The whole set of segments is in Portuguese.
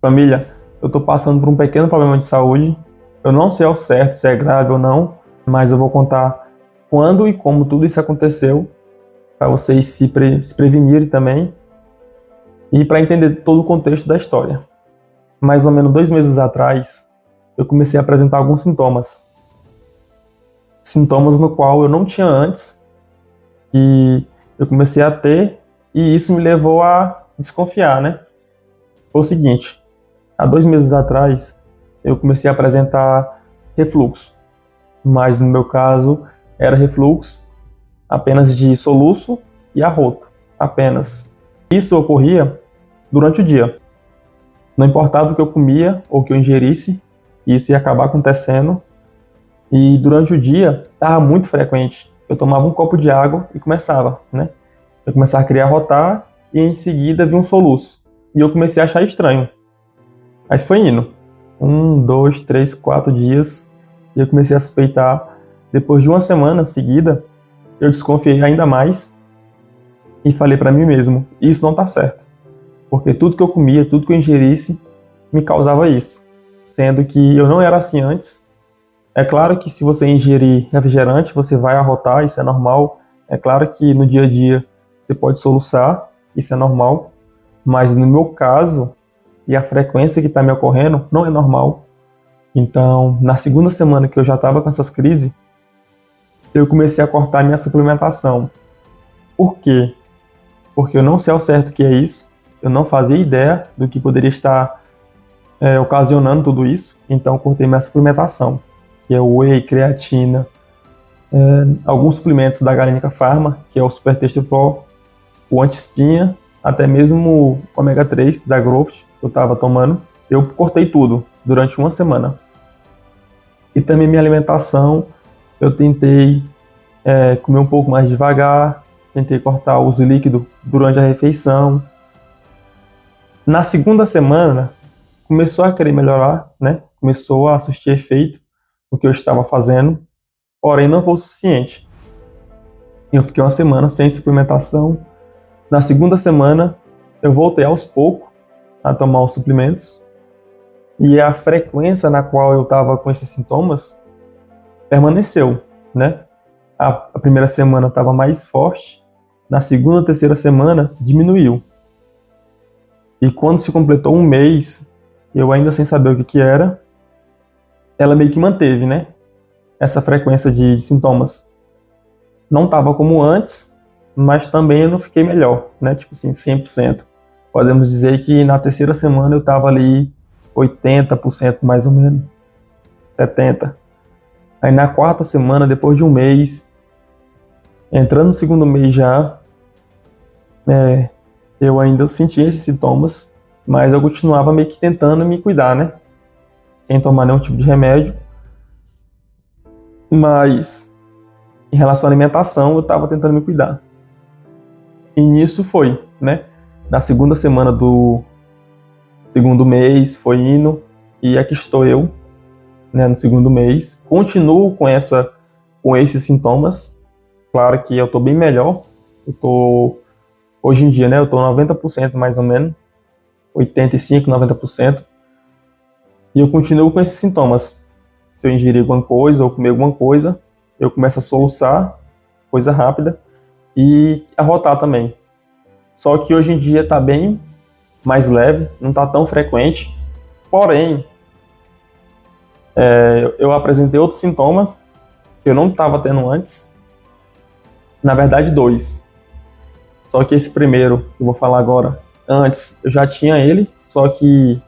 Família, eu tô passando por um pequeno problema de saúde. Eu não sei ao certo se é grave ou não, mas eu vou contar quando e como tudo isso aconteceu, para vocês se prevenirem também e para entender todo o contexto da história. Mais ou menos 2 meses atrás, eu comecei a apresentar alguns sintomas. Sintomas no qual eu não tinha antes, e eu comecei a ter, e isso me levou a desconfiar, né? Foi o seguinte: há 2 meses atrás, eu comecei a apresentar refluxo, mas no meu caso era refluxo apenas de soluço e arroto, apenas. Isso ocorria durante o dia. Não importava o que eu comia ou o que eu ingerisse, isso ia acabar acontecendo. E durante o dia estava muito frequente. Eu tomava um copo de água e começava, né? Eu começava a querer arrotar e em seguida vinha um soluço. E eu comecei a achar estranho. Aí foi indo. 1, 2, 3, 4 dias. E eu comecei a suspeitar. Depois de uma semana seguida, eu desconfiei ainda mais e falei para mim mesmo: isso não tá certo. Porque tudo que eu comia, tudo que eu ingerisse, me causava isso. Sendo que eu não era assim antes. É claro que se você ingerir refrigerante, você vai arrotar, isso é normal. É claro que no dia a dia você pode soluçar, isso é normal. Mas no meu caso, e a frequência que está me ocorrendo, não é normal. Então, na segunda semana que eu já estava com essas crises, eu comecei a cortar minha suplementação. Por quê? Porque eu não sei ao certo o que é isso, eu não fazia ideia do que poderia estar ocasionando tudo isso, então eu cortei minha suplementação, que é o whey, creatina, alguns suplementos da Galenica Pharma, que é o Super Texture Pro, o anti-espinha, até mesmo o ômega 3 da Growth, que eu estava tomando. Eu cortei tudo durante uma semana. E também minha alimentação, eu tentei comer um pouco mais devagar, tentei cortar os líquidos durante a refeição. Na segunda semana, começou a querer melhorar, né? Começou a surtir efeito o que eu estava fazendo, porém não foi o suficiente. Eu fiquei uma semana sem suplementação. Na segunda semana, eu voltei aos poucos a tomar os suplementos, e a frequência na qual eu estava com esses sintomas permaneceu, né? A primeira semana estava mais forte, na segunda, terceira semana diminuiu. E quando se completou um mês, eu ainda sem saber o que era, ela meio que manteve, né? Essa frequência de sintomas. Não estava como antes, mas também eu não fiquei melhor, né? Tipo assim, 100%. Podemos dizer que na terceira semana eu estava ali 80% mais ou menos, 70%. Aí na quarta semana, depois de um mês, entrando no segundo mês já, eu ainda sentia esses sintomas, mas eu continuava meio que tentando me cuidar, né? Sem tomar nenhum tipo de remédio. Mas em relação à alimentação, eu estava tentando me cuidar. E nisso foi, né? Na segunda semana do segundo mês, foi indo, e aqui estou eu, né, no segundo mês. Continuo com esses sintomas. Claro que eu estou bem melhor. Hoje em dia, né, eu estou 90% mais ou menos, 85%, 90%. E eu continuo com esses sintomas. Se eu ingerir alguma coisa ou comer alguma coisa, eu começo a soluçar, coisa rápida, e arrotar também. Só que hoje em dia está bem mais leve, não está tão frequente. Porém, eu apresentei outros sintomas que eu não estava tendo antes. Na verdade, 2. Só que esse primeiro, que eu vou falar agora, antes eu já tinha ele, só que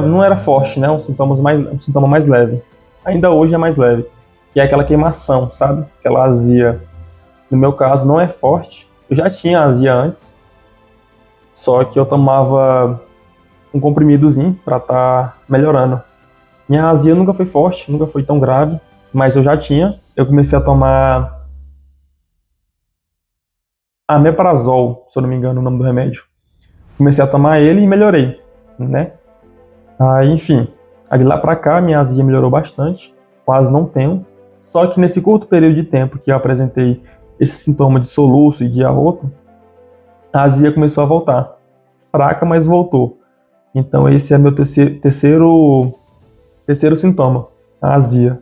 não era forte, né? Um sintoma mais leve. Ainda hoje é mais leve, que é aquela queimação, sabe? Aquela azia. No meu caso, não é forte. Eu já tinha azia antes, só que eu tomava um comprimidozinho para estar melhorando. Minha azia nunca foi forte, nunca foi tão grave, mas eu já tinha. Eu comecei a tomar Omeprazol, se eu não me engano o nome do remédio. Comecei a tomar ele e melhorei, né? Aí, enfim, de lá pra cá minha azia melhorou bastante, quase não tenho. Só que nesse curto período de tempo que eu apresentei esse sintoma de soluço e de arroto, a azia começou a voltar. Fraca, mas voltou. Então esse é meu terceiro sintoma, a azia.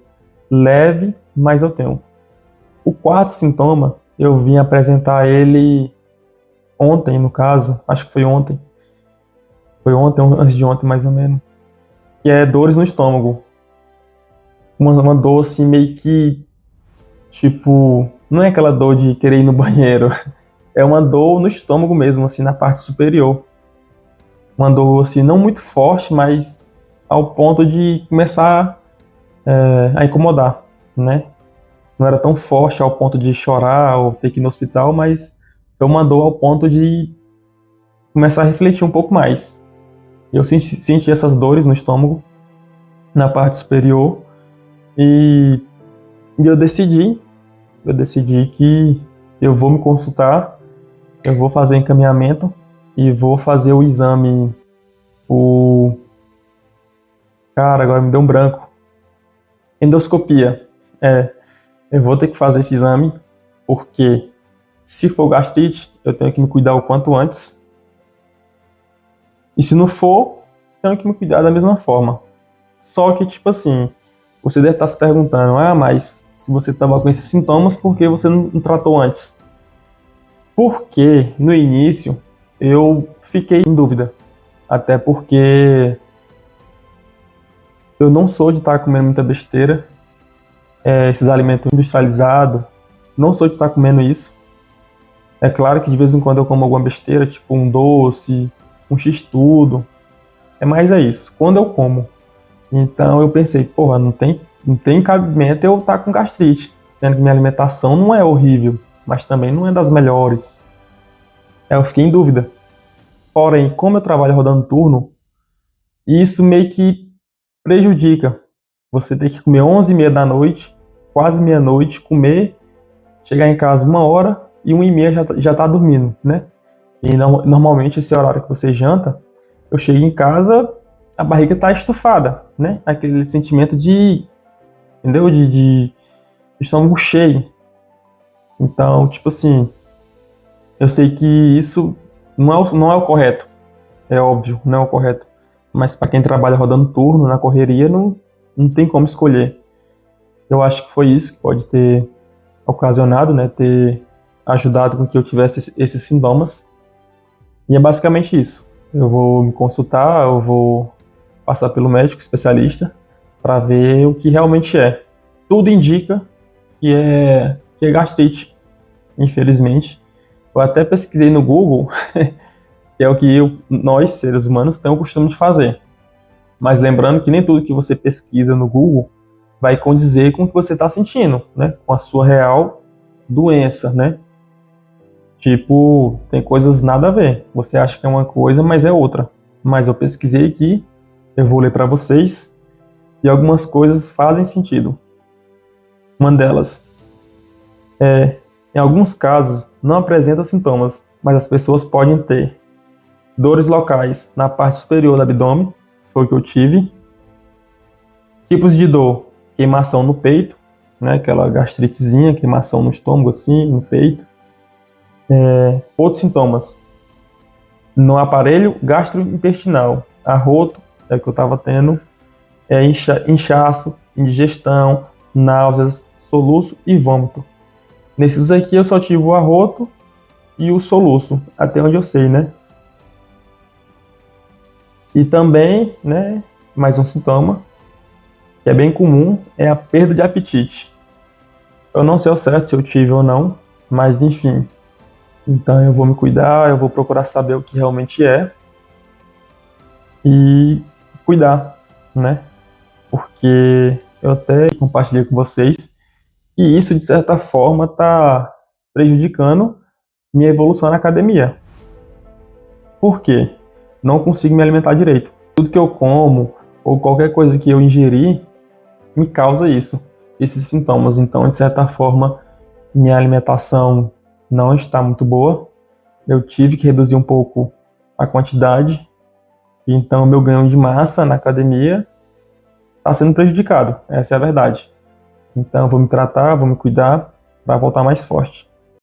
Leve, mas eu tenho. O quarto sintoma, eu vim apresentar ele ontem, no caso, acho que foi ontem. Foi ontem, antes de ontem mais ou menos. Que é dores no estômago. Uma dor assim meio que, tipo, não é aquela dor de querer ir no banheiro. É uma dor no estômago mesmo, assim, na parte superior. Uma dor assim, não muito forte, mas ao ponto de começar a incomodar, né? Não era tão forte ao ponto de chorar ou ter que ir no hospital, mas foi uma dor ao ponto de começar a refletir um pouco mais. Eu senti essas dores no estômago, na parte superior, e eu decidi que eu vou me consultar, eu vou fazer o encaminhamento e vou fazer o exame, o... Cara, agora me deu um branco. Endoscopia. Eu vou ter que fazer esse exame, porque se for gastrite, eu tenho que me cuidar o quanto antes. E se não for, tenho que me cuidar da mesma forma. Só que, tipo assim, você deve estar se perguntando, mas se você estava com esses sintomas, por que você não tratou antes? Porque no início eu fiquei em dúvida. Até porque eu não sou de estar comendo muita besteira, esses alimentos industrializados, não sou de estar comendo isso. É claro que de vez em quando eu como alguma besteira, tipo um doce, um x-tudo, mas é isso, quando eu como. Então eu pensei, porra, não tem cabimento eu estar com gastrite, sendo que minha alimentação não é horrível, mas também não é das melhores. Eu fiquei em dúvida. Porém, como eu trabalho rodando turno, isso meio que prejudica. Você tem que comer 11h30 da noite, quase meia-noite, comer, chegar em casa 1h e 1h30 já tá dormindo, né? E normalmente esse horário que você janta, eu chego em casa, a barriga tá estufada, né? Aquele sentimento de, entendeu? De estômago cheio. Então, tipo assim, eu sei que isso não é o correto. É óbvio, não é o correto. Mas para quem trabalha rodando turno, na correria, não tem como escolher. Eu acho que foi isso que pode ter ocasionado, né? Ter ajudado com que eu tivesse esses sintomas. E é basicamente isso. Eu vou me consultar, eu vou passar pelo médico especialista para ver o que realmente é. Tudo indica que é gastrite, infelizmente. Eu até pesquisei no Google, que é o que nós, seres humanos, temos o costume de fazer. Mas lembrando que nem tudo que você pesquisa no Google vai condizer com o que você está sentindo, né? Com a sua real doença, né? Tipo, tem coisas nada a ver. Você acha que é uma coisa, mas é outra. Mas eu pesquisei aqui, eu vou ler para vocês, e algumas coisas fazem sentido. Uma delas em alguns casos, não apresenta sintomas, mas as pessoas podem ter dores locais na parte superior do abdômen, foi o que eu tive. Tipos de dor, queimação no peito, né, aquela gastritezinha, queimação no estômago assim, no peito. Outros sintomas, no aparelho gastrointestinal, arroto, é o que eu estava tendo, inchaço, indigestão, náuseas, soluço e vômito. Nesses aqui eu só tive o arroto e o soluço, até onde eu sei, né? E também, né, mais um sintoma, que é bem comum, é a perda de apetite. Eu não sei ao certo se eu tive ou não, mas enfim. Então eu vou me cuidar, eu vou procurar saber o que realmente é e cuidar, né? Porque eu até compartilhei com vocês que isso, de certa forma, está prejudicando minha evolução na academia. Por quê? Não consigo me alimentar direito. Tudo que eu como, ou qualquer coisa que eu ingerir, me causa isso, esses sintomas. Então, de certa forma, minha alimentação não está muito boa. Eu tive que reduzir um pouco a quantidade. Então, meu ganho de massa na academia está sendo prejudicado. Essa é a verdade. Então, eu vou me tratar, vou me cuidar para voltar mais forte.